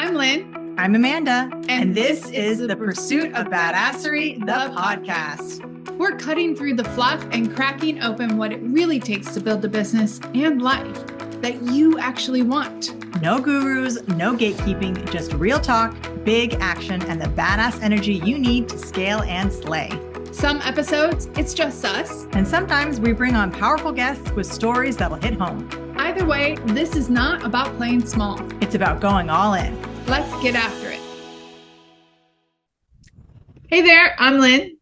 I'm Lynn. I'm Amanda. And this is the Pursuit of Badasserie, the podcast. We're cutting through the fluff and cracking open what it really takes to build a business and life that you actually want. No gurus, no gatekeeping, just real talk, big action, and the badass energy you need to scale and slay. Some episodes, it's just us. And sometimes we bring on powerful guests with stories that'll hit home. Either way, this is not about playing small. It's about going all in. Let's get after it. Hey there, I'm Lynn.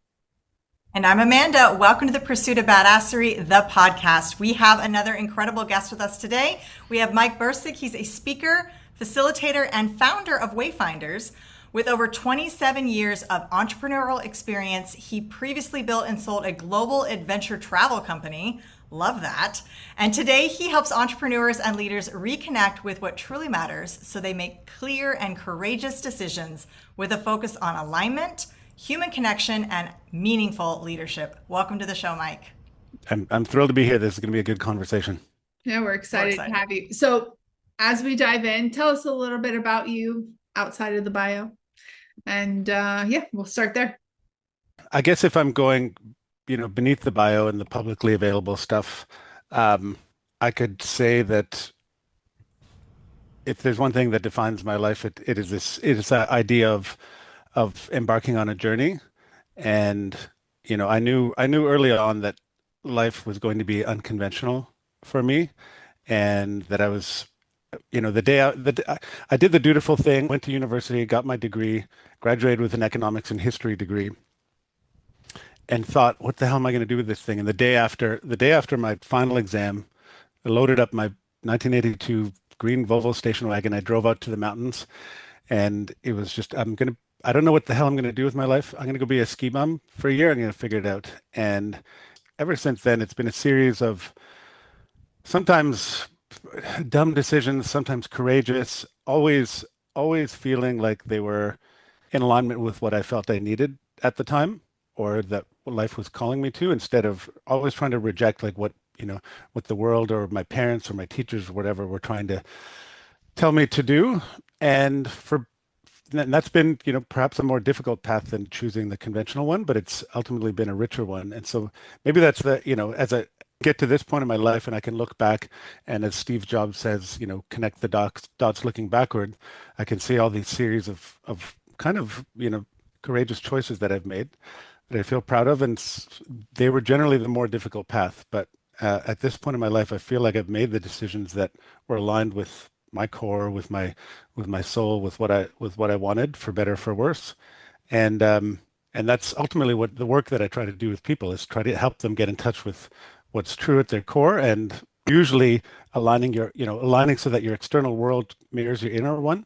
And I'm Amanda. Welcome to the Pursuit of Badasserie, the podcast. We have another incredible guest with us today. We have Mike Brcic. He's a speaker, facilitator, and founder of Wayfinders. With over 27 years of entrepreneurial experience, he previously built and sold a global adventure travel company. Love that. And today he helps entrepreneurs and leaders reconnect with what truly matters so they make clear and courageous decisions with a focus on alignment, human connection, and meaningful leadership. Welcome to the show, Mike. I'm thrilled to be here. This is going to be a good conversation. Yeah, we're excited to have you. So as we dive in, tell us a little bit about you outside of the bio. And we'll start there. I guess if I'm going, beneath the bio and the publicly available stuff, I could say that if there's one thing that defines my life, it is that idea of embarking on a journey. And, I knew early on that life was going to be unconventional for me, and that I was, I did the dutiful thing, went to university, got my degree, graduated with an economics and history degree, and thought, what the hell am I going to do with this thing? And the day after my final exam, I loaded up my 1982 green Volvo station wagon. I drove out to the mountains, and it was just, I don't know what the hell I'm going to do with my life. I'm going to go be a ski bum for a year. I'm going to figure it out. And ever since then, it's been a series of sometimes dumb decisions, sometimes courageous, always feeling like they were in alignment with what I felt I needed at the time, or that life was calling me to, instead of always trying to reject like what the world or my parents or my teachers or whatever were trying to tell me to do. And that's been, perhaps a more difficult path than choosing the conventional one, but it's ultimately been a richer one. And so maybe that's as I get to this point in my life and I can look back, and as Steve Jobs says, connect the dots looking backward, I can see all these series of kind of, courageous choices that I've made that I feel proud of. And they were generally the more difficult path. But at this point in my life, I feel like I've made the decisions that were aligned with my core, with my soul, with what I wanted, for better, for worse. And that's ultimately what the work that I try to do with people is, try to help them get in touch with what's true at their core, and usually aligning so that your external world mirrors your inner one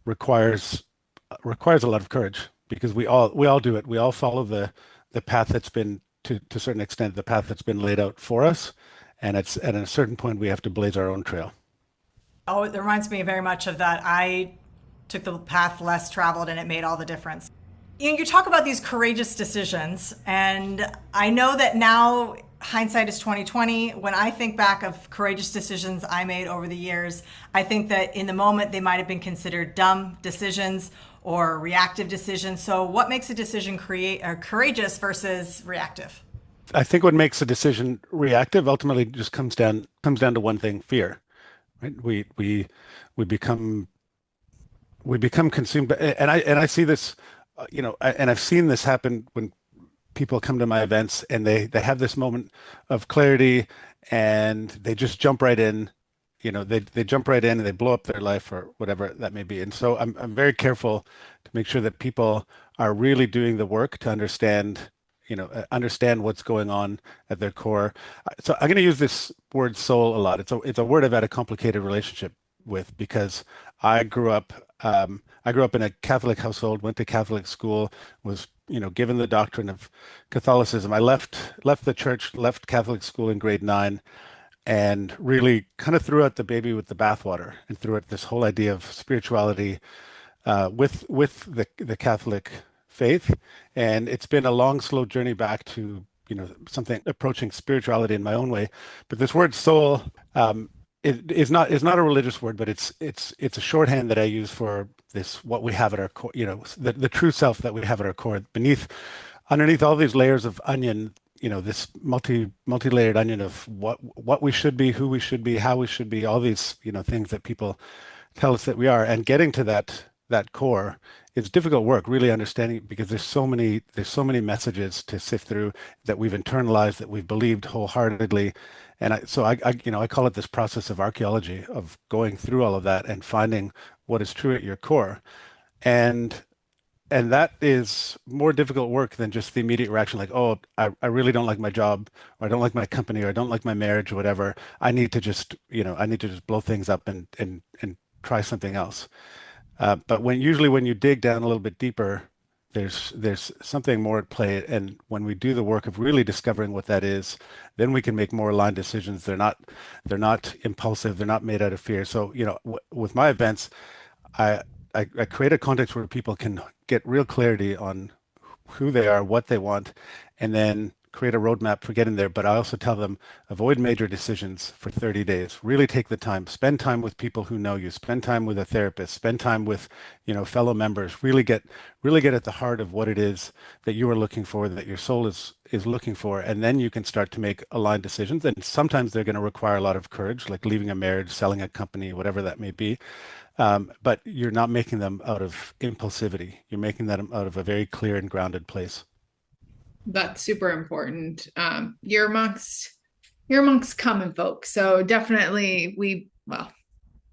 requires a lot of courage, because we all do it. We all follow the path that's been, to a certain extent, the path that's been laid out for us. And it's at a certain point we have to blaze our own trail. Oh, it reminds me very much of that. I took the path less traveled, and it made all the difference. You talk about these courageous decisions, and I know that now hindsight is 2020. When I think back of courageous decisions I made over the years, I think that in the moment they might have been considered dumb decisions or reactive decisions. So what makes a decision courageous versus reactive? I think what makes a decision reactive ultimately just comes down to one thing: fear. Right? We become consumed, and I see this, and I've seen this happen when people come to my events and they have this moment of clarity and they just jump right in. They jump right in and they blow up their life or whatever that may be. And so I'm very careful to make sure that people are really doing the work to understand what's going on at their core. So I'm going to use this word soul a lot. It's a word I've had a complicated relationship with, because I grew up in a Catholic household, went to Catholic school, was given the doctrine of Catholicism. I left the church, left Catholic school in grade 9, and really kind of threw out the baby with the bathwater, and threw out this whole idea of spirituality with the Catholic faith. And it's been a long, slow journey back to something approaching spirituality in my own way. But this word soul, it is not a religious word, but it's a shorthand that I use for this, what we have at our core, the true self that we have at our core. Underneath all these layers of onion, this multi-layered onion of what we should be, who we should be, how we should be, all these, things that people tell us that we are, and getting to that core, it's difficult work, really understanding it, because there's so many messages to sift through that we've internalized, that we've believed wholeheartedly. And I call it this process of archaeology, of going through all of that and finding what is true at your core. And and that is more difficult work than just the immediate reaction, like, oh, I really don't like my job, or I don't like my company, or I don't like my marriage, or whatever. I need to just blow things up and try something else. But usually when you dig down a little bit deeper, there's something more at play. And when we do the work of really discovering what that is, then we can make more aligned decisions. They're not impulsive. They're not made out of fear. So, with my events, I, I create a context where people can get real clarity on who they are, what they want, and then create a roadmap for getting there. But I also tell them, avoid major decisions for 30 days. Really take the time, spend time with people who know you, spend time with a therapist, spend time with, fellow members. Really get at the heart of what it is that you are looking for, that your soul is looking for, and then you can start to make aligned decisions. And sometimes they're going to require a lot of courage, like leaving a marriage, selling a company, whatever that may be. But you're not making them out of impulsivity. You're making them out of a very clear and grounded place. That's super important. You're amongst common folk. So definitely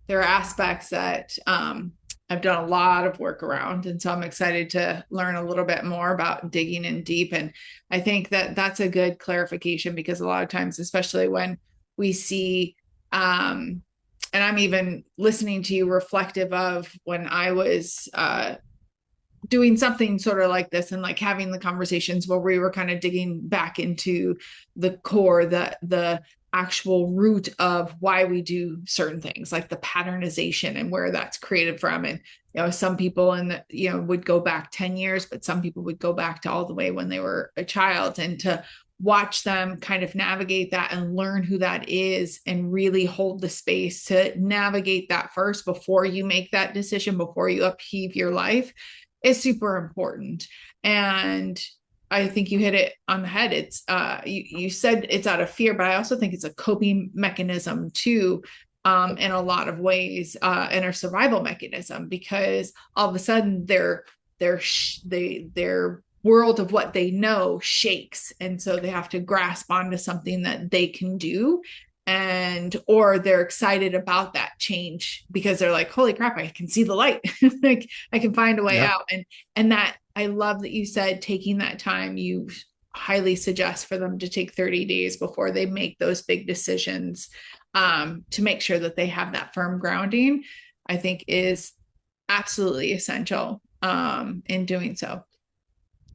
there are aspects that I've done a lot of work around. And so I'm excited to learn a little bit more about digging in deep. And I think that that's a good clarification, because a lot of times, especially when we see, and I'm even listening to you reflective of when I was doing something sort of like this, and like having the conversations where we were kind of digging back into the core, the actual root of why we do certain things, like the patternization and where that's created from. And some people would go back 10 years, but some people would go back to all the way when they were a child, and to watch them kind of navigate that and learn who that is, and really hold the space to navigate that first before you make that decision, before you upheave your life, is super important. And I think you hit it on the head. It's you said it's out of fear, but I also think it's a coping mechanism too, in a lot of ways, and a survival mechanism, because all of a sudden their world of what they know shakes, and so they have to grasp onto something that they can do, or they're excited about that change because they're like, holy crap, I can see the light. Like I can find a way out. And that, I love that you said taking that time. You highly suggest for them to take 30 days before they make those big decisions, to make sure that they have that firm grounding, I think is absolutely essential, in doing so.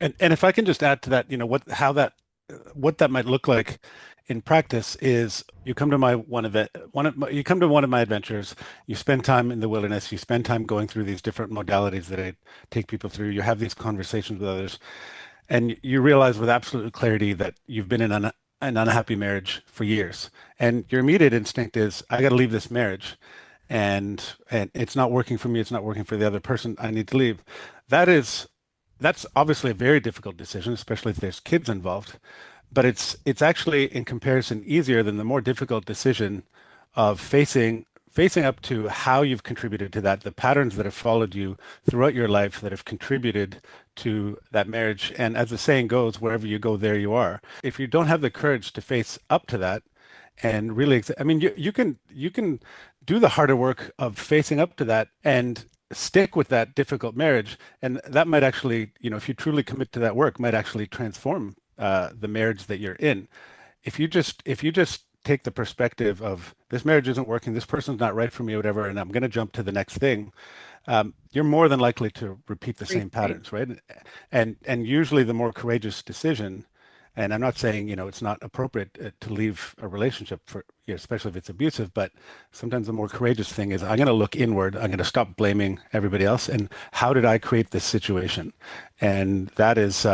And if I can just add to that, what that might look like in practice is, you come to you come to one of my adventures, you spend time in the wilderness, you spend time going through these different modalities that I take people through, you have these conversations with others, and you realize with absolute clarity that you've been in an unhappy marriage for years. And your immediate instinct is, I got to leave this marriage, and it's not working for me, it's not working for the other person, I need to leave. That's obviously a very difficult decision, especially if there's kids involved. But it's actually, in comparison, easier than the more difficult decision of facing up to how you've contributed to that, the patterns that have followed you throughout your life that have contributed to that marriage. And as the saying goes, wherever you go, there you are. If you don't have the courage to face up to that, and really, I mean, you can do the harder work of facing up to that and stick with that difficult marriage, and that might actually, if you truly commit to that work, might actually transform the marriage that you're in. If you just take the perspective of, this marriage isn't working, this person's not right for me, or whatever, and I'm going to jump to the next thing, you're more than likely to repeat the same patterns, right? And usually the more courageous decision, and I'm not saying, it's not appropriate to leave a relationship for, especially if it's abusive, but sometimes the more courageous thing is, I'm going to look inward. I'm going to stop blaming everybody else. And how did I create this situation? And that is,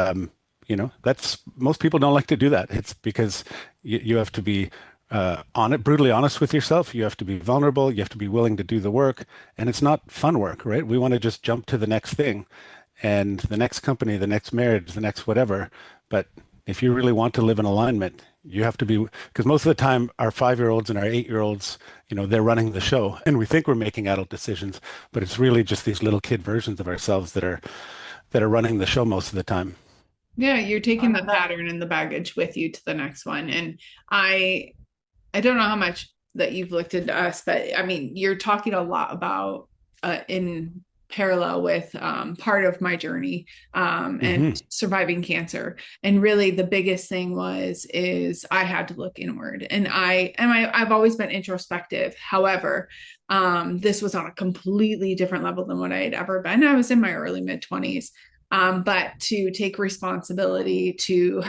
most people don't like to do that. It's because you have to be brutally honest with yourself. You have to be vulnerable. You have to be willing to do the work, and it's not fun work, right? We want to just jump to the next thing, and the next company, the next marriage, the next whatever. But if you really want to live in alignment, you have to be, because most of the time our 5-year-olds and our 8-year-olds, they're running the show, and we think we're making adult decisions, but it's really just these little kid versions of ourselves that are running the show most of the time. Yeah, you're taking the pattern and the baggage with you to the next one. And I don't know how much that you've looked into us, but I mean, you're talking a lot about in parallel with part of my journey and surviving cancer. And really the biggest thing is I had to look inward, and I've always been introspective. However, this was on a completely different level than what I had ever been. I was in my early mid-20s. But to take responsibility, to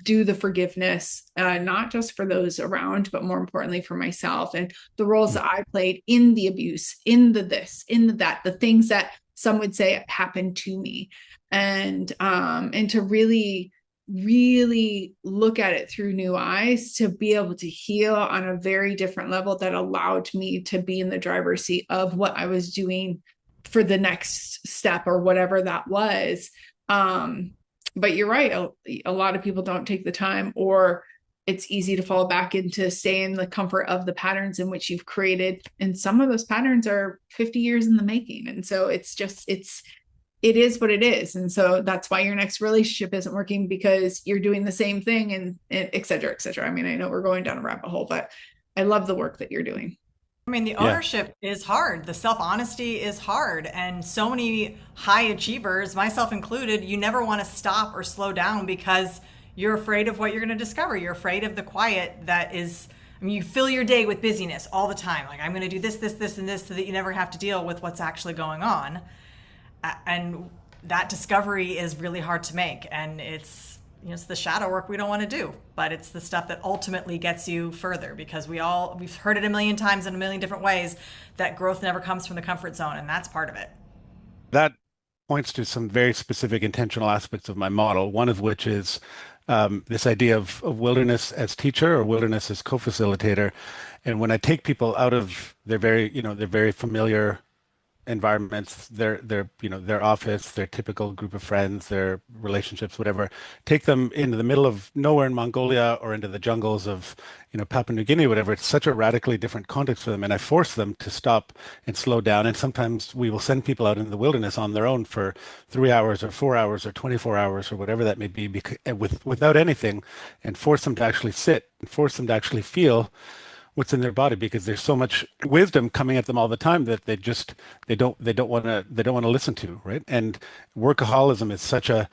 do the forgiveness, not just for those around, but more importantly for myself, and the roles that I played in the abuse, in the this, in the that, the things that some would say happened to me, and to really look at it through new eyes, to be able to heal on a very different level that allowed me to be in the driver's seat of what I was doing for the next step or whatever that was. But you're right. A lot of people don't take the time, or it's easy to fall back into stay in the comfort of the patterns in which you've created. And some of those patterns are 50 years in the making. And so it is what it is. And so that's why your next relationship isn't working, because you're doing the same thing, and et cetera, et cetera. I mean, I know we're going down a rabbit hole, but I love the work that you're doing. I mean, the ownership is hard. The self-honesty is hard. And so many high achievers, myself included, you never want to stop or slow down because you're afraid of what you're going to discover. You're afraid of the quiet that is, I mean, you fill your day with busyness all the time. Like, I'm going to do this, this, this, and this, so that you never have to deal with what's actually going on. And that discovery is really hard to make. And it's the shadow work we don't want to do, but it's the stuff that ultimately gets you further, because we've heard it a million times in a million different ways that growth never comes from the comfort zone. And that's part of it. That points to some very specific intentional aspects of my model, one of which is this idea of wilderness as teacher or wilderness as co-facilitator. And when I take people out of their very familiar environments, their office, their typical group of friends, their relationships, whatever, take them into the middle of nowhere in Mongolia or into the jungles of Papua New Guinea, whatever. It's such a radically different context for them, and I force them to stop and slow down. And sometimes we will send people out into the wilderness on their own for 3 hours or 4 hours or 24 hours or whatever that may be, without anything, and force them to actually sit and force them to actually feel what's in their body, because there's so much wisdom coming at them all the time that they don't want to listen to, right? And workaholism is such a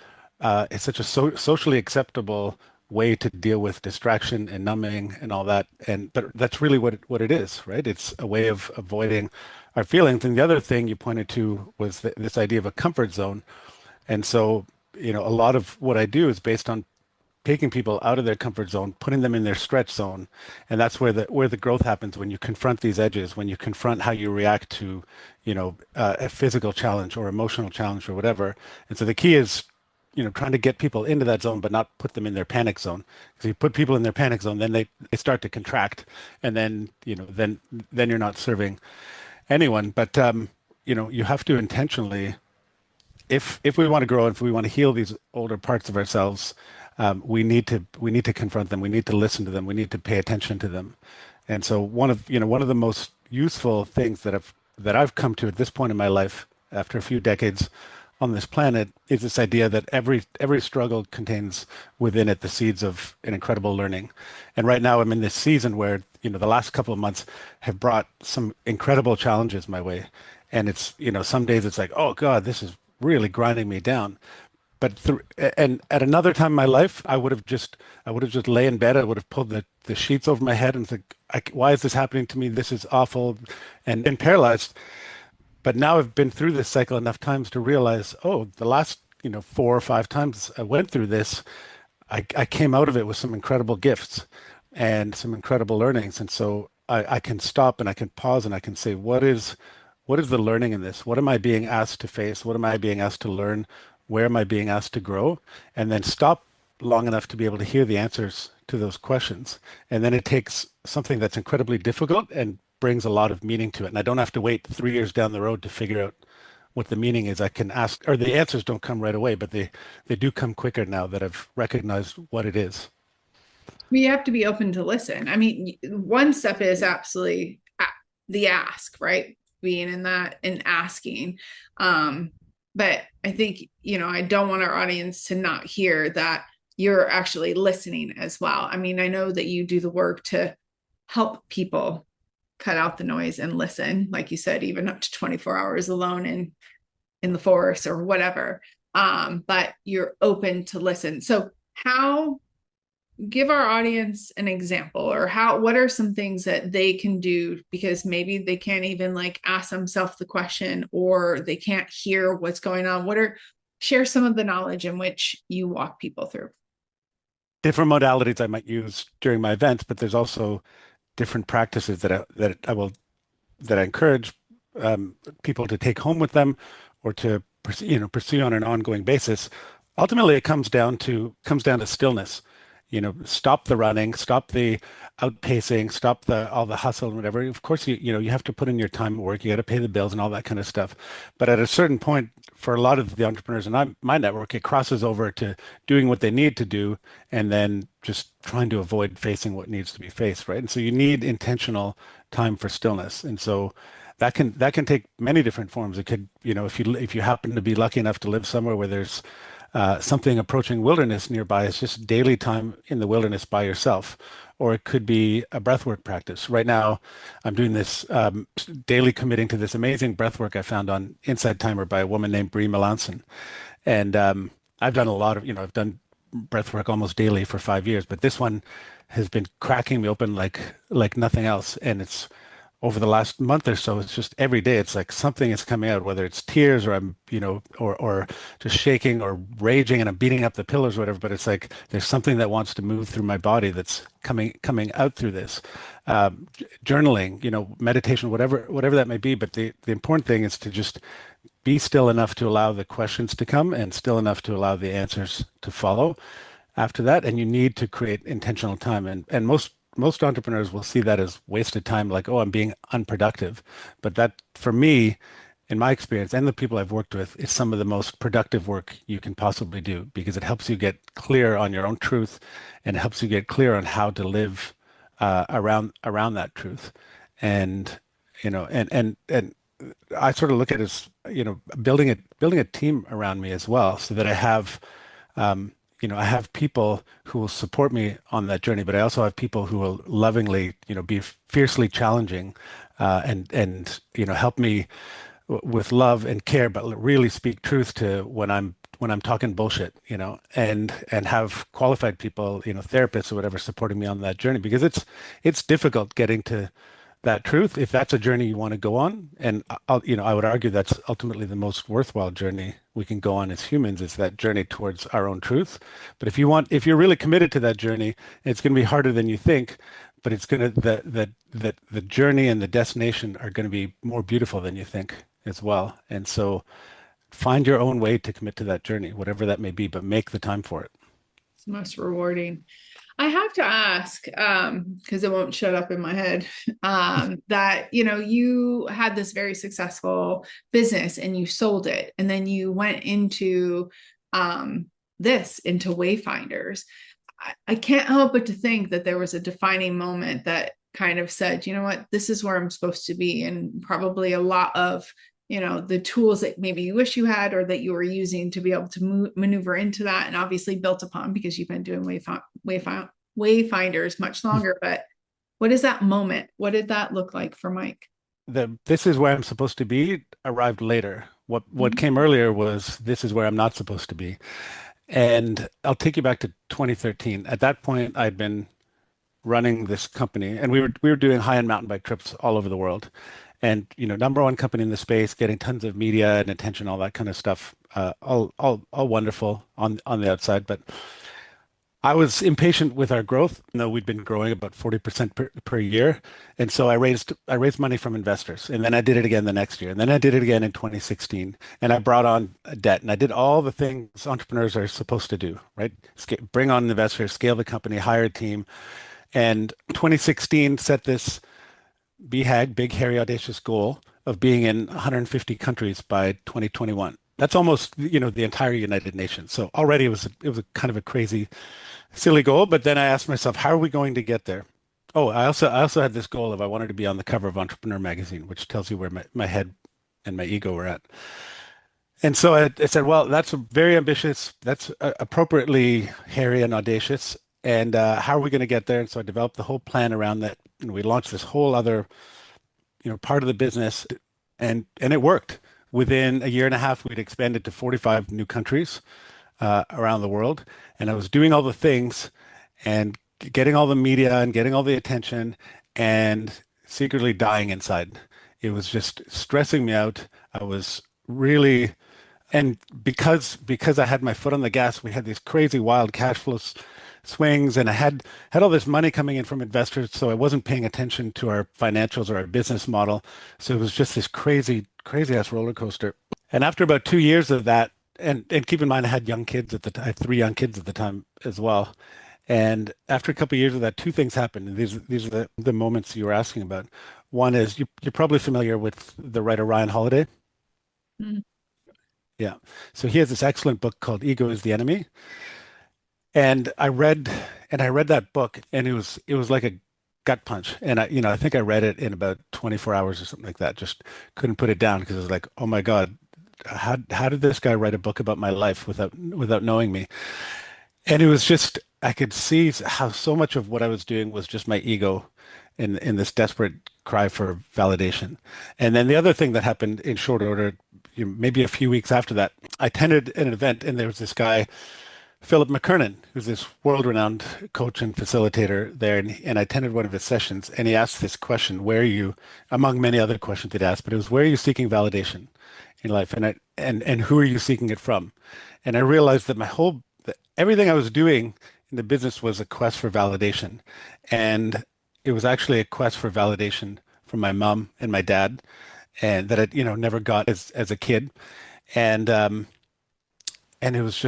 socially acceptable way to deal with distraction and numbing and all that, but that's really what it is, right? It's a way of avoiding our feelings. And the other thing you pointed to was this idea of a comfort zone. And so a lot of what I do is based on taking people out of their comfort zone, putting them in their stretch zone. And that's where the growth happens, when you confront these edges, when you confront how you react to, a physical challenge or emotional challenge or whatever. And so the key is, trying to get people into that zone, but not put them in their panic zone. Because you put people in their panic zone, then they start to contract, and then, then you're not serving anyone. But, you have to intentionally, if we want to grow, and if we want to heal these older parts of ourselves, we need to confront them. We need to listen to them. We need to pay attention to them. And so one of the most useful things that I've come to at this point in my life, after a few decades on this planet, is this idea that every struggle contains within it the seeds of an incredible learning. And right now I'm in this season where the last couple of months have brought some incredible challenges my way. And it's some days it's like, oh God, this is really grinding me down. But and at another time in my life, I would have just lay in bed. I would have pulled the sheets over my head and think, why is this happening to me? This is awful, and paralyzed. But now I've been through this cycle enough times to realize, oh, the last 4 or 5 times I went through this, I came out of it with some incredible gifts and some incredible learnings. And so I can stop and I can pause and I can say, what is the learning in this? What am I being asked to face? What am I being asked to learn? Where am I being asked to grow? And then stop long enough to be able to hear the answers to those questions. And then it takes something that's incredibly difficult and brings a lot of meaning to it. And I don't have to wait 3 years down the road to figure out what the meaning is. I can ask, or the answers don't come right away, but they do come quicker now that I've recognized what it is. We have to be open to listen. I mean, one step is absolutely the ask, right? Being in that and asking. But I think, I don't want our audience to not hear that you're actually listening as well. I mean, I know that you do the work to help people cut out the noise and listen, like you said, even up to 24 hours alone in the forest or whatever. But you're open to listen. So give our audience an example, or what are some things that they can do, because maybe they can't even ask themselves the question, or they can't hear what's going on. Share some of the knowledge in which you walk people through. Different modalities I might use during my events, but there's also different practices that I encourage people to take home with them, or to pursue on an ongoing basis. Ultimately, it comes down to stillness. Stop the running, stop the outpacing, stop all the hustle and whatever. Of course, you have to put in your time at work. You got to pay the bills and all that kind of stuff. But at a certain point, for a lot of the entrepreneurs in my network, it crosses over to doing what they need to do, and then just trying to avoid facing what needs to be faced, right? And so you need intentional time for stillness. And so that can take many different forms. It could, if you happen to be lucky enough to live somewhere where there's something approaching wilderness nearby, is just daily time in the wilderness by yourself. Or it could be a breathwork practice. Right now, I'm doing this daily committing to this amazing breathwork I found on Inside Timer by a woman named Brie Melanson. And I've done a lot of, I've done breathwork almost daily for 5 years, but this one has been cracking me open like nothing else. And it's over the last month or so, it's just every day, it's like something is coming out, whether it's tears, or I'm, or just shaking or raging and I'm beating up the pillows or whatever. But it's like there's something that wants to move through my body that's coming out through this. Journaling, meditation, whatever that may be. But the important thing is to just be still enough to allow the questions to come, and still enough to allow the answers to follow after that. And you need to create intentional time. And most entrepreneurs will see that as wasted time, like, oh, I'm being unproductive. But that, for me, in my experience and the people I've worked with, is some of the most productive work you can possibly do, because it helps you get clear on your own truth, and it helps you get clear on how to live around that truth. And and I sort of look at it as building a team around me as well, so that I have I have people who will support me on that journey, but I also have people who will lovingly, be fiercely challenging, and help me with love and care, but really speak truth to when I'm talking bullshit, and have qualified people, therapists or whatever, supporting me on that journey, because it's difficult getting to that truth, if that's a journey you want to go on. And I would argue that's ultimately the most worthwhile journey we can go on as humans, is that journey towards our own truth. But if you're really committed to that journey, it's going to be harder than you think, but it's going to, the journey and the destination are going to be more beautiful than you think as well. And so find your own way to commit to that journey, whatever that may be, but make the time for it. It's most rewarding. I have to ask, because it won't shut up in my head, that, you had this very successful business and you sold it, and then you went into Wayfinders. I can't help but to think that there was a defining moment that kind of said, you know what, this is where I'm supposed to be. And probably a lot of, the tools that maybe you wish you had, or that you were using to be able to maneuver into that, and obviously built upon, because you've been doing Wayfinders much longer. But what is that moment? What did that look like for Mike? This is where I'm supposed to be arrived later. What came earlier was, this is where I'm not supposed to be. And I'll take you back to 2013. At that point, I'd been running this company, and we were doing high-end mountain bike trips all over the world. And, number one company in the space, getting tons of media and attention, all that kind of stuff, all wonderful on the outside. But I was impatient with our growth. No, we'd been growing about 40% per year. And so I raised money from investors. And then I did it again the next year. And then I did it again in 2016. And I brought on debt. And I did all the things entrepreneurs are supposed to do, right? Bring on investors, scale the company, hire a team. And 2016 set this BHAG, big, hairy, audacious goal of being in 150 countries by 2021. That's almost, the entire United Nations. So already it was a kind of a crazy, silly goal. But then I asked myself, how are we going to get there? Oh, I also had this goal of I wanted to be on the cover of Entrepreneur magazine, which tells you where my head and my ego were at. And so I said, well, that's very ambitious. That's appropriately hairy and audacious. And how are we going to get there? And so I developed the whole plan around that. And we launched this whole other, part of the business, and it worked. Within a year and a half, we'd expanded to 45 new countries around the world. And I was doing all the things and getting all the media and getting all the attention and secretly dying inside. It was just stressing me out. I was really, and because I had my foot on the gas, we had these crazy wild cash flows swings, and I had all this money coming in from investors, so I wasn't paying attention to our financials or our business model. So it was just this crazy, crazy ass roller coaster. And after about 2 years of that, and keep in mind I had young kids at the time, I had 3 young kids at the time as well. And after a couple of years of that, two things happened. And these are the moments you were asking about. One is you're probably familiar with the writer Ryan Holiday. Mm. Yeah. So he has this excellent book called Ego is the Enemy. And I read that book, and it was like a gut punch. And I think I read it in about 24 hours or something like that. Just couldn't put it down because it was like, oh my God, how did this guy write a book about my life without knowing me? And it was just, I could see how so much of what I was doing was just my ego in this desperate cry for validation. And then the other thing that happened in short order, maybe a few weeks after that, I attended an event, and there was this guy, Philip McKernan, who's this world-renowned coach and facilitator there, and I attended one of his sessions, and he asked this question, where are you, among many other questions he'd asked, but it was, where are you seeking validation in life, and who are you seeking it from? And I realized that everything I was doing in the business was a quest for validation, and it was actually a quest for validation from my mom and my dad, and that I, never got as a kid, and it was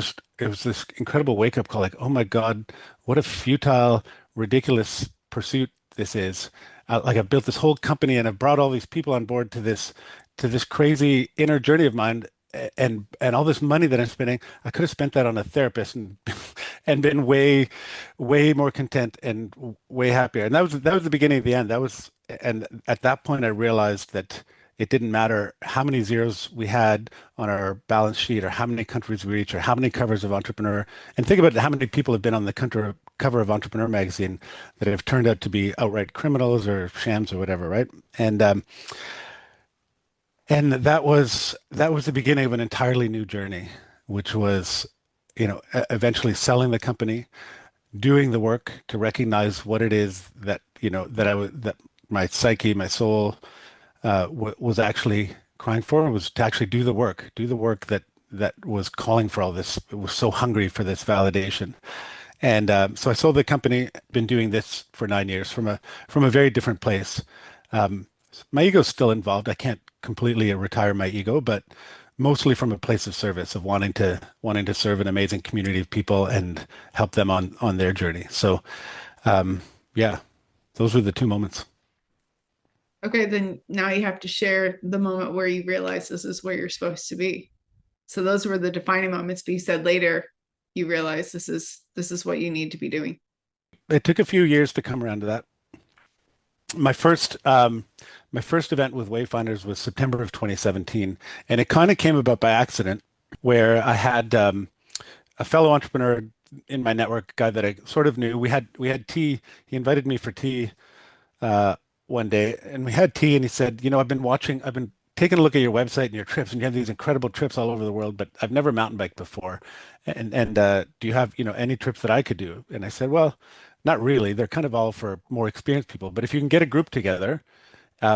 this incredible wake up call, like, oh my God, what a futile, ridiculous pursuit this is. Like, I built this whole company, and I brought all these people on board to this crazy inner journey of mine, and all this money that I'm spending, I could have spent that on a therapist and and been way, way more content and way happier. And that was the beginning of the end. And at that point I realized that it didn't matter how many zeros we had on our balance sheet, or how many countries we reached, or how many covers of Entrepreneur. And think about how many people have been on the cover of Entrepreneur magazine that have turned out to be outright criminals or shams or whatever, right? And that was the beginning of an entirely new journey, which was, eventually selling the company, doing the work to recognize what it is that, that my psyche, my soul, was actually crying for, was to actually do the work that was calling for all this. It was so hungry for this validation. And so I sold the company, been doing this for 9 years from a very different place. My ego's still involved. I can't completely retire my ego, but mostly from a place of service, of wanting to serve an amazing community of people and help them on their journey. So, yeah, those were the two moments. Okay, then now you have to share the moment where you realize this is where you're supposed to be. So those were the defining moments, but you said later you realize this is what you need to be doing. It took a few years to come around to that. My first event with Wayfinders was September of 2017, and it kind of came about by accident, where I had a fellow entrepreneur in my network, a guy that I sort of knew. We had tea. He invited me for tea one day, and we had tea, and he said, I've been taking a look at your website and your trips, and you have these incredible trips all over the world, but I've never mountain biked before. And do you have, any trips that I could do? And I said, well, not really. They're kind of all for more experienced people. But if you can get a group together,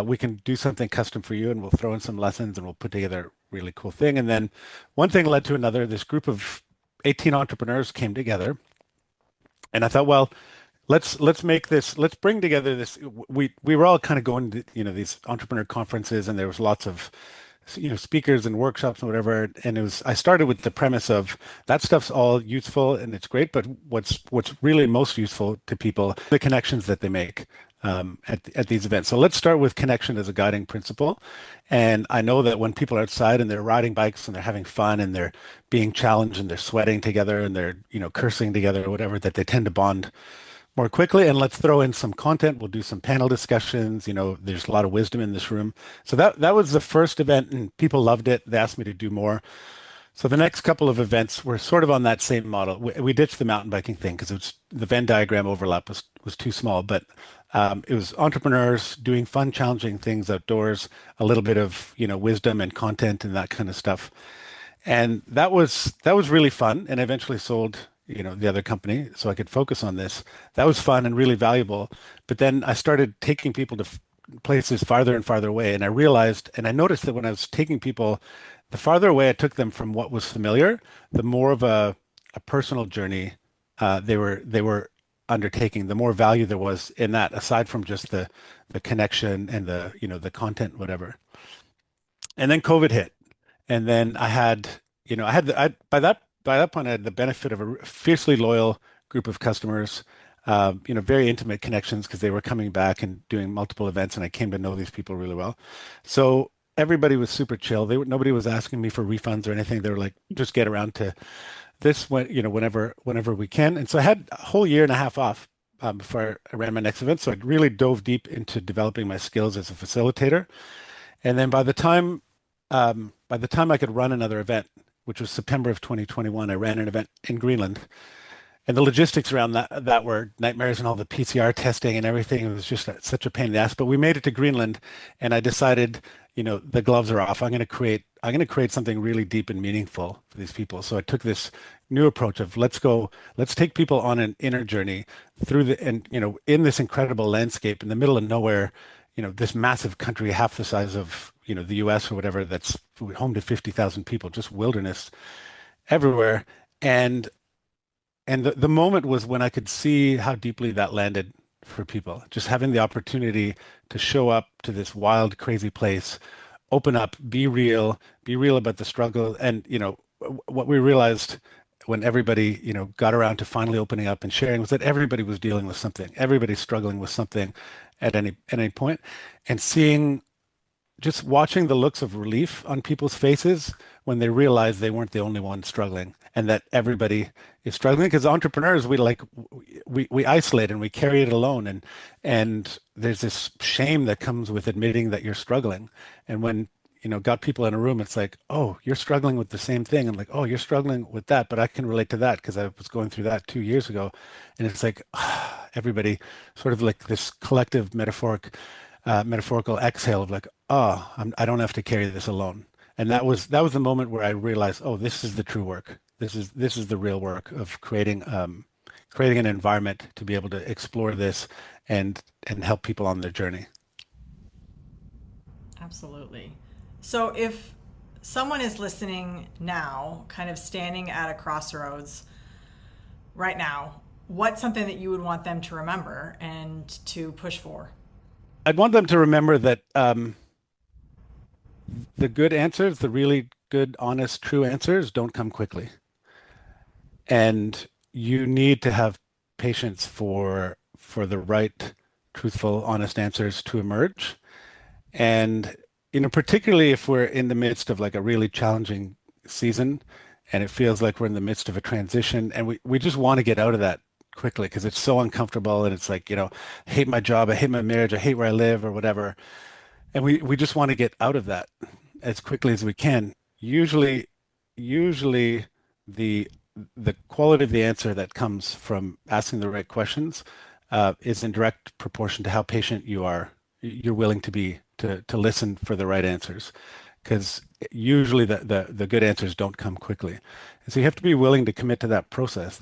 we can do something custom for you, and we'll throw in some lessons, and we'll put together a really cool thing. And then one thing led to another. This group of 18 entrepreneurs came together, And I thought, well, let's make this, let's bring together this. We were all kind of going to, these entrepreneur conferences, and there was lots of, speakers and workshops and whatever. And I started with the premise of that stuff's all useful and it's great, but what's really most useful to people, the connections that they make at these events. So let's start with connection as a guiding principle. And I know that when people are outside and they're riding bikes and they're having fun and they're being challenged and they're sweating together and they're, cursing together or whatever, that they tend to bond more quickly. And let's throw in some content. We'll do some panel discussions. There's a lot of wisdom in this room. So that was the first event, and people loved it. They asked me to do more. So the next couple of events were sort of on that same model. We ditched the mountain biking thing because the Venn diagram overlap was too small, but it was entrepreneurs doing fun, challenging things outdoors, a little bit of, wisdom and content and that kind of stuff. And that was really fun, and eventually sold the other company so I could focus on this. That was fun and really valuable. But then I started taking people to places farther and farther away. And I realized, and I noticed that when I was taking people, the farther away I took them from what was familiar, the more of a personal journey they were undertaking, the more value there was in that, aside from just the connection and the content, whatever. And then COVID hit. And then I had, by that point, I had the benefit of a fiercely loyal group of customers, very intimate connections because they were coming back and doing multiple events, and I came to know these people really well. So everybody was super chill. Nobody was asking me for refunds or anything. They were like, just get around to this whenever we can. And so I had a whole year and a half off before I ran my next event. So I really dove deep into developing my skills as a facilitator. And then by the time I could run another event, which was September of 2021, I ran an event in Greenland. And the logistics around that were nightmares, and all the PCR testing and everything. It was just such a pain in the ass. But we made it to Greenland, and I decided, the gloves are off. I'm going to create something really deep and meaningful for these people. So I took this new approach of let's take people on an inner journey through in this incredible landscape in the middle of nowhere, this massive country, half the size of the US or whatever, that's home to 50,000 people, just wilderness everywhere. And the moment was when I could see how deeply that landed for people, just having the opportunity to show up to this wild, crazy place, open up, be real about the struggle. And, what we realized when everybody, got around to finally opening up and sharing was that everybody was dealing with something. Everybody's struggling with something at any point. And just watching the looks of relief on people's faces when they realized they weren't the only ones struggling, and that everybody is struggling. Because entrepreneurs, we isolate and we carry it alone, and there's this shame that comes with admitting that you're struggling. And when got people in a room, it's like, oh, you're struggling with the same thing, and like, oh, you're struggling with that, but I can relate to that because I was going through that 2 years ago. And it's like everybody sort of like this collective metaphorical exhale of like, oh, I don't have to carry this alone. And that was the moment where I realized, oh, this is the true work. This is the real work of creating an environment to be able to explore this and help people on their journey. Absolutely. So if someone is listening now, kind of standing at a crossroads right now, what's something that you would want them to remember and to push for? I'd want them to remember that the good answers, the really good, honest, true answers don't come quickly. And you need to have patience for the right, truthful, honest answers to emerge. And, particularly if we're in the midst of like a really challenging season and it feels like we're in the midst of a transition, and we just want to get out of that quickly because it's so uncomfortable, and it's like, I hate my job, I hate my marriage, I hate where I live or whatever. And we just want to get out of that as quickly as we can. Usually the quality of the answer that comes from asking the right questions is in direct proportion to how patient you're willing to be to listen for the right answers. Because usually the good answers don't come quickly. And so you have to be willing to commit to that process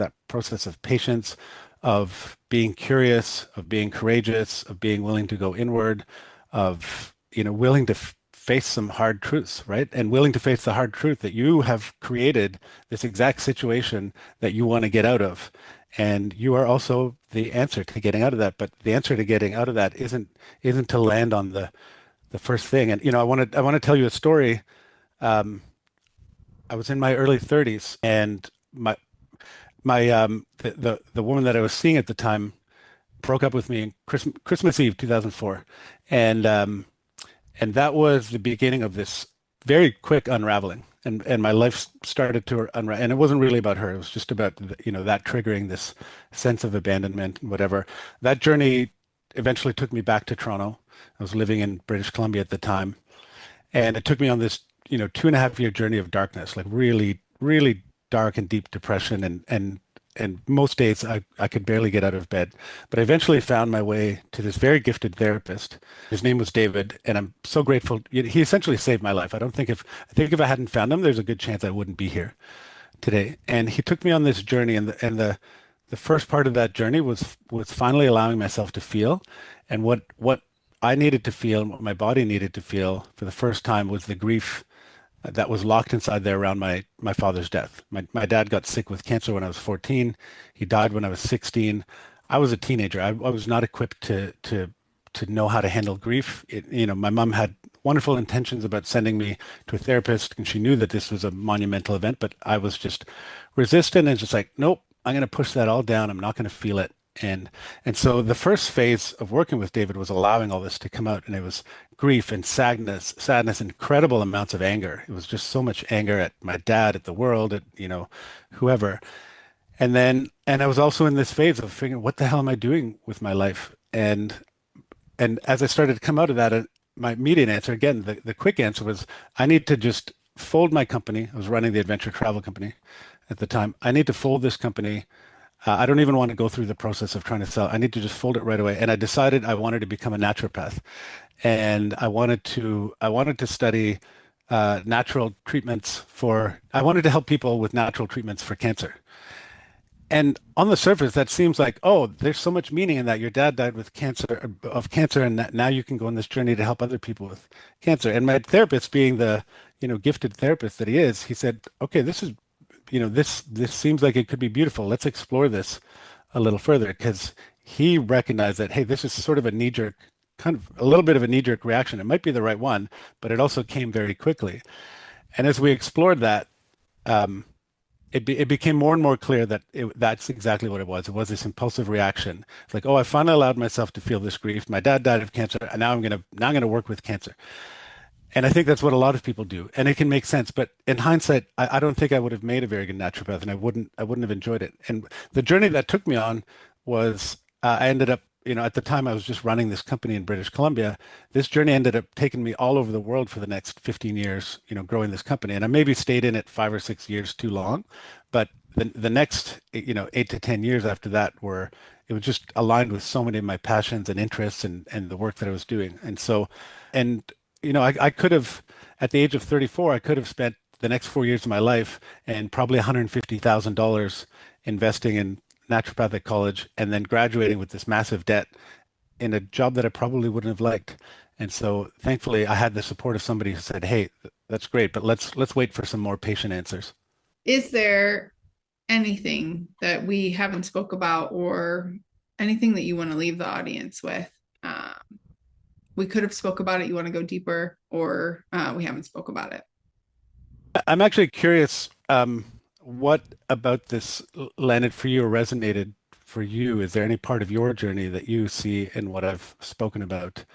of patience, of being curious, of being courageous, of being willing to go inward, of, willing to face some hard truths, right? And willing to face the hard truth that you have created this exact situation that you want to get out of. And you are also the answer to getting out of that. But the answer to getting out of that isn't to land on the first thing. And I want to tell you a story. I was in my early 30s, and the woman that I was seeing at the time broke up with me in Christmas Eve 2004, and that was the beginning of this very quick unraveling, and my life started to unravel. And it wasn't really about her; it was just about that triggering this sense of abandonment and whatever. That journey eventually took me back to Toronto. I was living in British Columbia at the time, and it took me on this 2.5 year journey of darkness, like really, really dark and deep depression, and most days I could barely get out of bed. But I eventually found my way to this very gifted therapist. His name was David, and I'm so grateful. He essentially saved my life. I think if I hadn't found him, there's a good chance I wouldn't be here today. And he took me on this journey, and the first part of that journey was finally allowing myself to feel. And what I needed to feel and what my body needed to feel for the first time was the grief that was locked inside there around my father's death. My dad got sick with cancer when I was 14. He died when I was 16. I was a teenager. I was not equipped to know how to handle grief. My mom had wonderful intentions about sending me to a therapist, and she knew that this was a monumental event, but I was just resistant and just like, nope, I'm going to push that all down. I'm not going to feel it. And so the first phase of working with David was allowing all this to come out, and it was grief and sadness, incredible amounts of anger. It was just so much anger at my dad, at the world, at whoever. And I was also in this phase of figuring, what the hell am I doing with my life? And as I started to come out of that, my immediate answer, again, the quick answer was, I need to just fold my company. I was running the adventure travel company at the time. I need to fold this company. I don't even want to go through the process of trying to sell. I need to just fold it right away. And I decided I wanted to become a naturopath, and I wanted to study natural treatments I wanted to help people with natural treatments for cancer. And on the surface, that seems like, oh, there's so much meaning in that. Your dad died with cancer, and now you can go on this journey to help other people with cancer. And my therapist, being the gifted therapist that he is, he said, okay, this is this seems like it could be beautiful. Let's explore this a little further, because he recognized that, hey, this is sort of a knee-jerk, kind of a little bit of a knee-jerk reaction. It might be the right one, but it also came very quickly. And as we explored that, it became more and more clear that that's exactly what it was. It was this impulsive reaction. It's like, oh, I finally allowed myself to feel this grief. My dad died of cancer, and now I'm gonna work with cancer. And I think that's what a lot of people do, and it can make sense. But in hindsight, I don't think I would have made a very good naturopath, and I wouldn't have enjoyed it. And the journey that took me on was, I ended up, at the time I was just running this company in British Columbia. This journey ended up taking me all over the world for the next 15 years, growing this company. And I maybe stayed in it 5 or 6 years too long, but the next, 8 to 10 years after that it was just aligned with so many of my passions and interests and the work that I was doing. And so, I could have, at the age of 34, I could have spent the next 4 years of my life and probably $150,000 investing in naturopathic college, and then graduating with this massive debt in a job that I probably wouldn't have liked. And so thankfully I had the support of somebody who said, hey, that's great, but let's wait for some more patient answers. Is there anything that we haven't spoke about, or anything that you want to leave the audience with? We could have spoke about it. You want to go deeper, or we haven't spoke about it? I'm actually curious, what about this landed for you or resonated for you? Is there any part of your journey that you see in what I've spoken about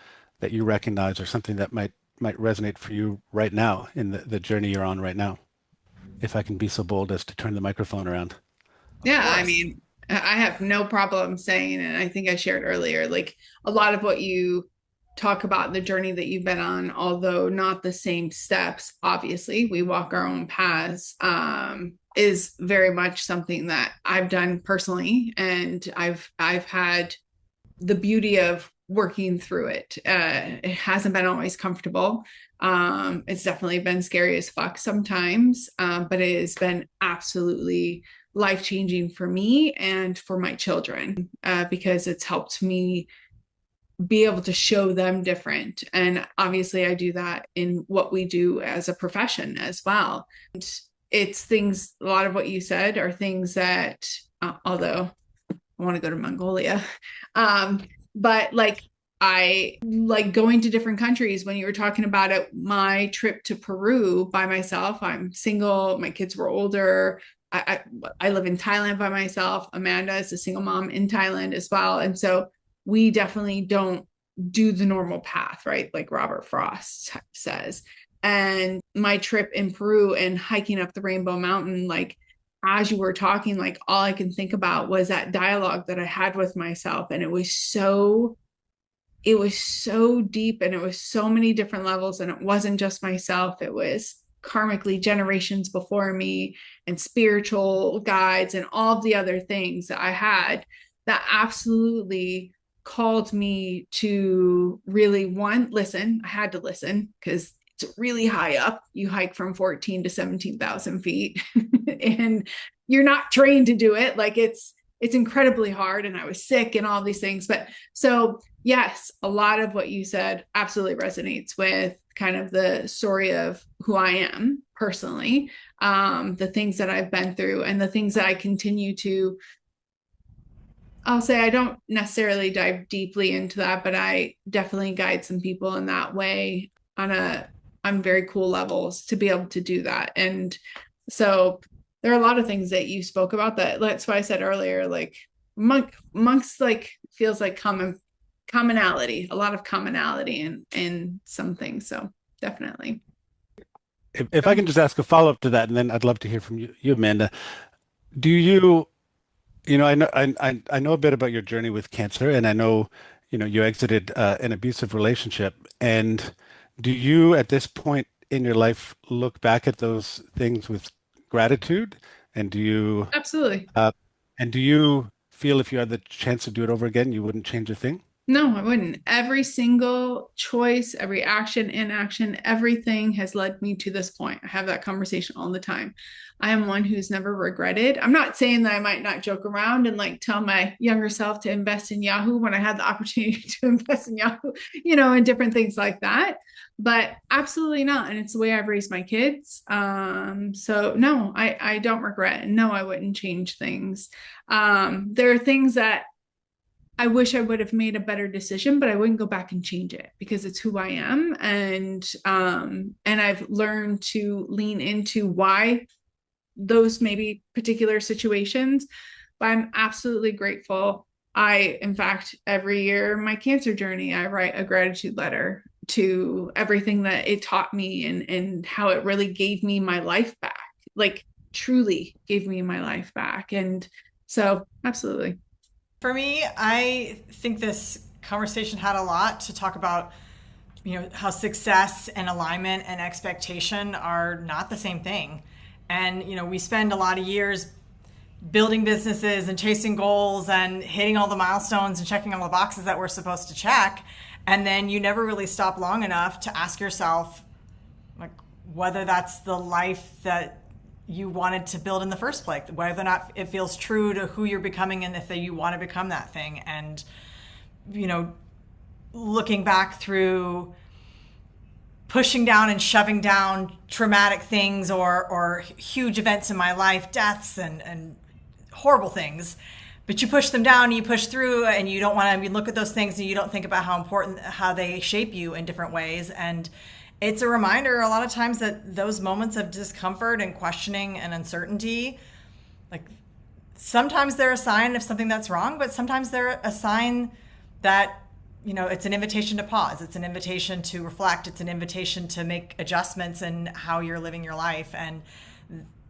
that you recognize, or something that might resonate for you right now in the journey you're on right now? If I can be so bold as to turn the microphone around. Yeah, I mean, I have no problem saying, and I think I shared earlier, like a lot of what you talk about, the journey that you've been on, although not the same steps, obviously we walk our own paths, is very much something that I've done personally, and I've had the beauty of working through it. It hasn't been always comfortable. It's definitely been scary as fuck sometimes, but it has been absolutely life-changing for me and for my children, because it's helped me be able to show them different. And obviously I do that in what we do as a profession as well. And it's things, a lot of what you said are things that, although I want to go to Mongolia, but like, I like going to different countries. When you were talking about it, my trip to Peru by myself, I'm single, my kids were older. I live in Thailand by myself. Amanda is a single mom in Thailand as well. And so we definitely don't do the normal path, right? Like Robert Frost says. And my trip in Peru and hiking up the Rainbow Mountain, like as you were talking, like all I can think about was that dialogue that I had with myself. And it was so deep, and it was so many different levels. And it wasn't just myself. It was karmically generations before me and spiritual guides and all of the other things that I had that absolutely called me to really listen. I had to listen because it's really high up. You hike from 14 to 17,000 feet and you're not trained to do it. Like it's incredibly hard, and I was sick and all these things. But so yes, a lot of what you said absolutely resonates with kind of the story of who I am personally, the things that I've been through and the things that I continue to. I'll say I don't necessarily dive deeply into that, but I definitely guide some people in that way on very cool levels to be able to do that. And so there are a lot of things that you spoke about that's why I said earlier, like monks like feels like commonality, a lot of commonality in some things. So definitely. If I can just ask a follow-up to that, and then I'd love to hear from you, Amanda. Do you I know a bit about your journey with cancer, and I know, you exited an abusive relationship. And do you, at this point in your life, look back at those things with gratitude? And do you Absolutely. And do you feel if you had the chance to do it over again, you wouldn't change a thing? No, I wouldn't. Every single choice, every action, inaction, everything has led me to this point. I have that conversation all the time. I am one who's never regretted. I'm not saying that I might not joke around and like tell my younger self to invest in Yahoo when I had the opportunity to invest in Yahoo, and different things like that. But absolutely not. And it's the way I've raised my kids. So no, I don't regret. And no, I wouldn't change things. There are things that I wish I would have made a better decision, but I wouldn't go back and change it because it's who I am. And I've learned to lean into why those maybe particular situations, but I'm absolutely grateful. In fact, every year, my cancer journey, I write a gratitude letter to everything that it taught me and how it really gave me my life back, like truly gave me my life back. And so absolutely. For me, I think this conversation had a lot to talk about, how success and alignment and expectation are not the same thing. And, we spend a lot of years building businesses and chasing goals and hitting all the milestones and checking all the boxes that we're supposed to check. And then you never really stop long enough to ask yourself, like, whether that's the life that you wanted to build in the first place, whether or not it feels true to who you're becoming and if you want to become that thing. And, looking back through pushing down and shoving down traumatic things or huge events in my life, deaths and horrible things, but you push them down and you push through and you don't want to look at those things and you don't think about how they shape you in different ways. And it's a reminder a lot of times that those moments of discomfort and questioning and uncertainty, like sometimes they're a sign of something that's wrong, but sometimes they're a sign that, it's an invitation to pause. It's an invitation to reflect. It's an invitation to make adjustments in how you're living your life. And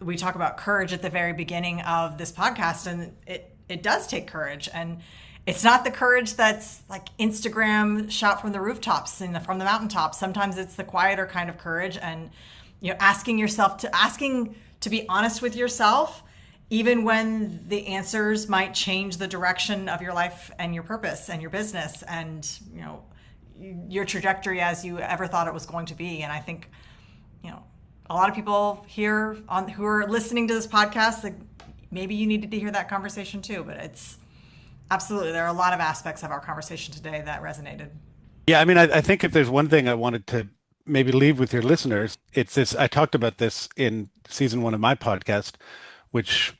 we talk about courage at the very beginning of this podcast, and it does take courage. And it's not the courage that's like Instagram shot from the rooftops and from the mountaintops. Sometimes it's the quieter kind of courage, and asking to be honest with yourself, even when the answers might change the direction of your life and your purpose and your business and your trajectory as you ever thought it was going to be. And I think a lot of people here who are listening to this podcast, like maybe you needed to hear that conversation too. But Absolutely. There are a lot of aspects of our conversation today that resonated. Yeah, I mean, I think if there's one thing I wanted to maybe leave with your listeners, it's this. I talked about this in season 1 of my podcast, which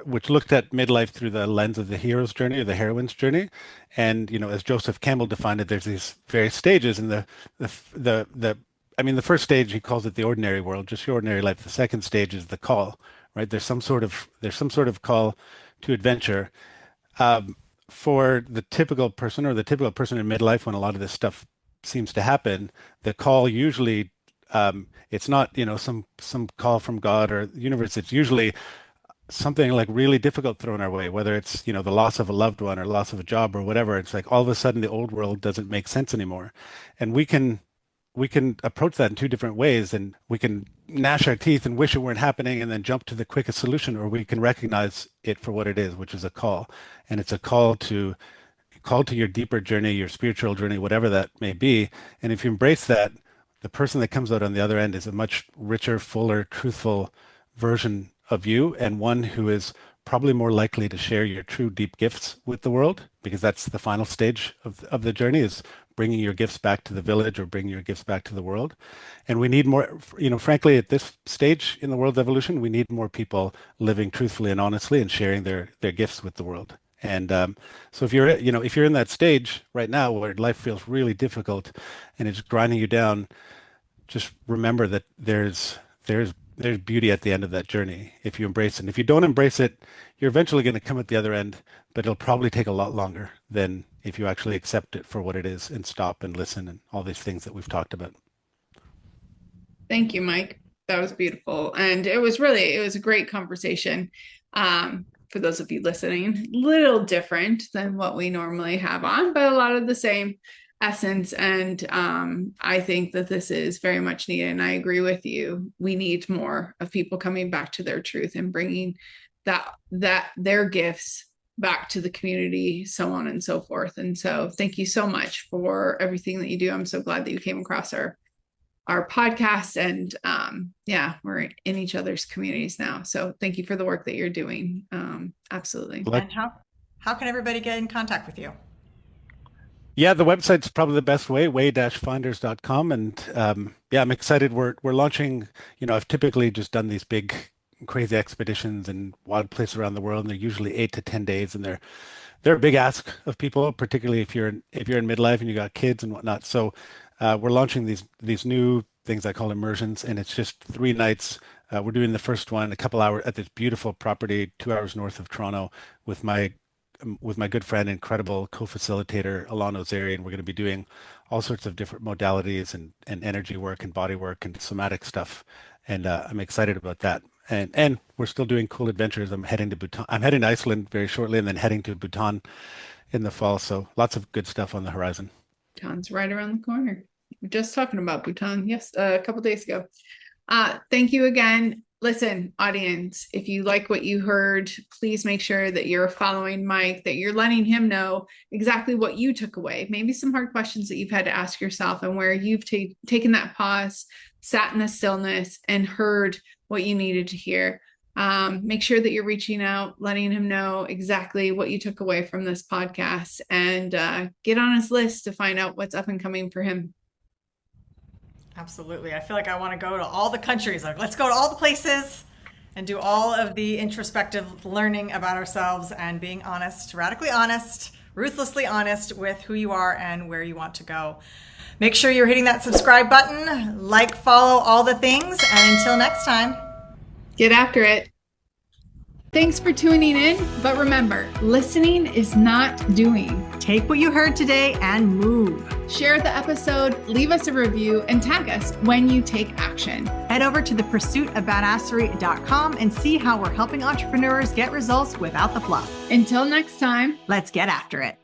which looked at midlife through the lens of the hero's journey or the heroine's journey. And, as Joseph Campbell defined it, there's these various stages, and the first stage, he calls it the ordinary world, just your ordinary life. The second stage is the call, right? There's some sort of call to adventure. For the typical person or the typical person in midlife, when a lot of this stuff seems to happen, the call usually, it's not, some call from God or the universe. It's usually something like really difficult thrown our way, whether it's, the loss of a loved one or loss of a job or whatever. It's like all of a sudden the old world doesn't make sense anymore. And we can approach that in 2 different ways, and we can gnash our teeth and wish it weren't happening and then jump to the quickest solution, or we can recognize it for what it is, which is a call. And it's a call to your deeper journey, your spiritual journey, whatever that may be. And if you embrace that, the person that comes out on the other end is a much richer, fuller, truthful version of you, and one who is probably more likely to share your true deep gifts with the world, because that's the final stage of the journey, is bringing your gifts back to the village or bringing your gifts back to the world. And we need more, frankly, at this stage in the world's evolution, we need more people living truthfully and honestly and sharing their gifts with the world. And so if you're in that stage right now where life feels really difficult and it's grinding you down, just remember that there's beauty at the end of that journey if you embrace it. And if you don't embrace it, you're eventually going to come at the other end, but it'll probably take a lot longer than if you actually accept it for what it is and stop and listen and all these things that we've talked about. Thank you, Mike. That was beautiful. And it was a great conversation. For those of you listening, little different than what we normally have on, but a lot of the same essence. And I think that this is very much needed. And I agree with you. We need more of people coming back to their truth and bringing that their gifts back to the community, so on and so forth. And so thank you so much for everything that you do. I'm so glad that you came across our podcast, and we're in each other's communities now. So thank you for the work that you're doing. Absolutely. And how can everybody get in contact with you? Yeah, the website's probably the best way, way-finders.com. And I'm excited. We're launching, I've typically just done these big, crazy expeditions and wild places around the world, and they're usually 8 to 10 days, and they're a big ask of people, particularly if you're in midlife and you got kids and whatnot. So we're launching these new things I call immersions, and it's just 3 nights. We're doing the first one a couple hours at this beautiful property 2 hours north of Toronto with my good friend, incredible co-facilitator, Alon Ozeri, and we're going to be doing all sorts of different modalities and energy work and body work and somatic stuff. And I'm excited about that. And we're still doing cool adventures. I'm heading to Bhutan. I'm heading to Iceland very shortly, and then heading to Bhutan in the fall. So lots of good stuff on the horizon. Bhutan's right around the corner. We're just talking about Bhutan, a couple of days ago. Thank you again. Listen, audience, if you like what you heard, please make sure that you're following Mike, that you're letting him know exactly what you took away. Maybe some hard questions that you've had to ask yourself, and where you've taken that pause, sat in the stillness, and heard what you needed to hear. Make sure that you're reaching out, letting him know exactly what you took away from this podcast, and get on his list to find out what's up and coming for him. Absolutely. I feel like I want to go to all the countries. Like, let's go to all the places and do all of the introspective learning about ourselves and being honest, radically honest, ruthlessly honest with who you are and where you want to go. Make sure you're hitting that subscribe button, like, follow, all the things. And until next time, get after it. Thanks for tuning in. But remember, listening is not doing. Take what you heard today and move. Share the episode, leave us a review, and tag us when you take action. Head over to thepursuitofbadasserie.com and see how we're helping entrepreneurs get results without the fluff. Until next time, let's get after it.